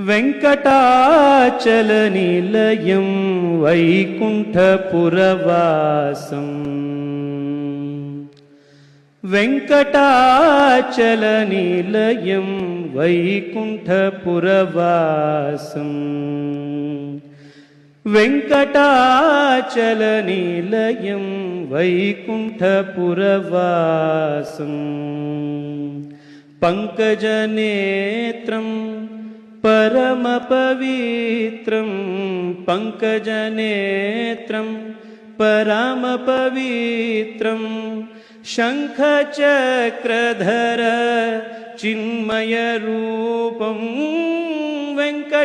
वेङ्कटाचलनिलयं वैकुण्ठपुरवासम् वेङ्कटाचलनिलयं वैकुण्ठपुरवासम् वेङ्कटाचलनिलयं वैकुण्ठपुरवासम् पङ्कजनेत्रं परमपवित्रं पङ्कजनेत्रं परमपवित्रं शङ्खचक्रधर चिन्मयरूपं वेङ्कटाचलनिलयं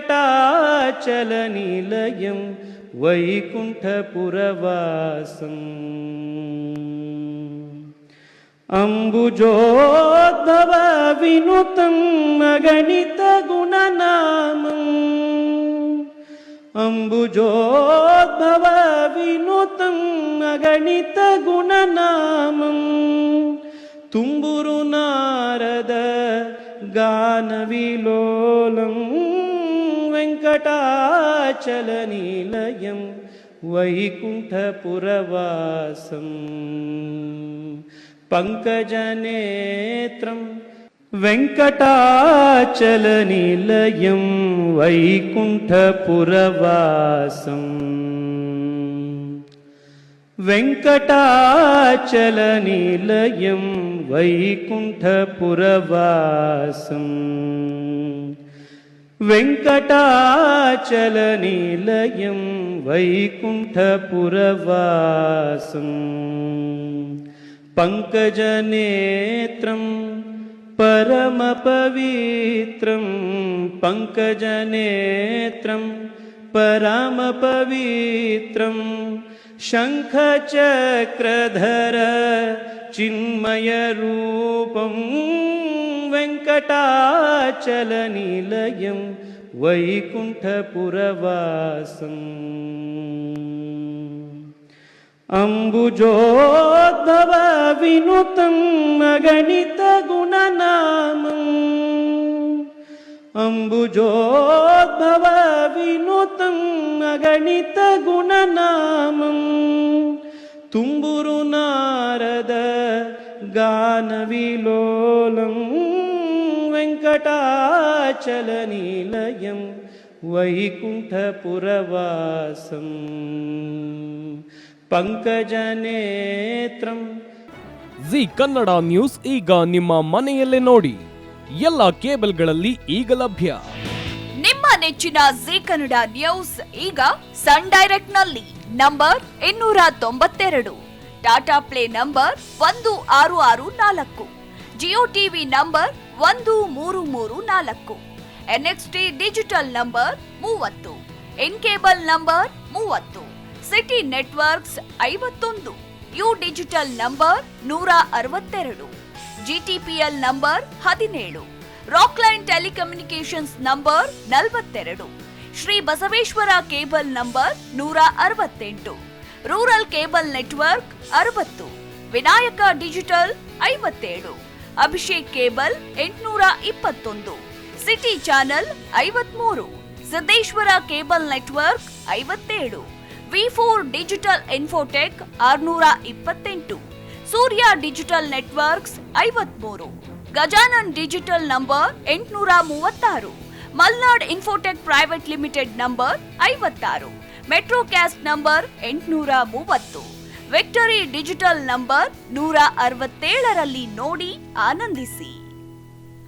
वैकुण्ठपुरवासम् अम्बुजोद्भव विनुतम् अगणितगुणनामम् अम्बुजोद्भव विनुतम् अगणितगुणनामम् Tumburu Narada गानविलोलम् वेङ्कटाचलनिलयं वैकुण्ठपुरवासम् पङ्कजनेत्रं वेङ्कटाचलनिलयं वैकुण्ठपुरवासम् वेङ्कटाचलनिलयं वैकुण्ठपुरवासम् वेङ्कटाचलनिलयं वैकुण्ठपुरवासम् पङ्कजनेत्रं परमपवित्रं पङ्कजनेत्रं परमपवित्रं शङ्खचक्रधर चिन्मयरूपं वेङ्कटाचलनिलयं वैकुण्ठपुरवासम् अम्बुजोद्भव विनुतम् अगणितगुणनामम् अम्बुजोद्भव विनुतम् अगणितगुणनामम् Tumburu Narada गानविलोलम् वेङ्कटाचलनिलयं वैकुण्ठपुरवासम् ಪಂಕಜನೇತ್ರಂ. G Kannada news ಈಗ ನಿಮ್ಮ ಮನೆಯಲ್ಲೇ ನೋಡಿ. ಎಲ್ಲ ಕೇಬಲ್ಗಳಲ್ಲಿ ಈಗ ಲಭ್ಯ. ನಿಮ್ಮ ನೆಚ್ಚಿನ ಜಿ ಕನ್ನಡ ನ್ಯೂಸ್ ಈಗ ಸನ್ ಡೈರೆಕ್ಟ್ ನಲ್ಲಿ number 292, Tata play number 1664, Jio TV number 1334, NXT digital number 30, N cable number 30, city networks 51, U digital number 162, GTPL number 17, Rockline telecommunications number 42, Shri Basaveshwara cable number 168, rural cable network 60, Vinayaka digital 57, Abhishek cable 821, city channel 53, Siddeshwara cable network 57, V4 digital Infotech 628, ಸೂರ್ಯ digital networks 53, Gajanan digital number 836, Malnad infotech private limited number 56, metro cast number 830, victory digital number 167ರಲ್ಲಿ ನೋಡಿ ಆನಂದಿಸಿ.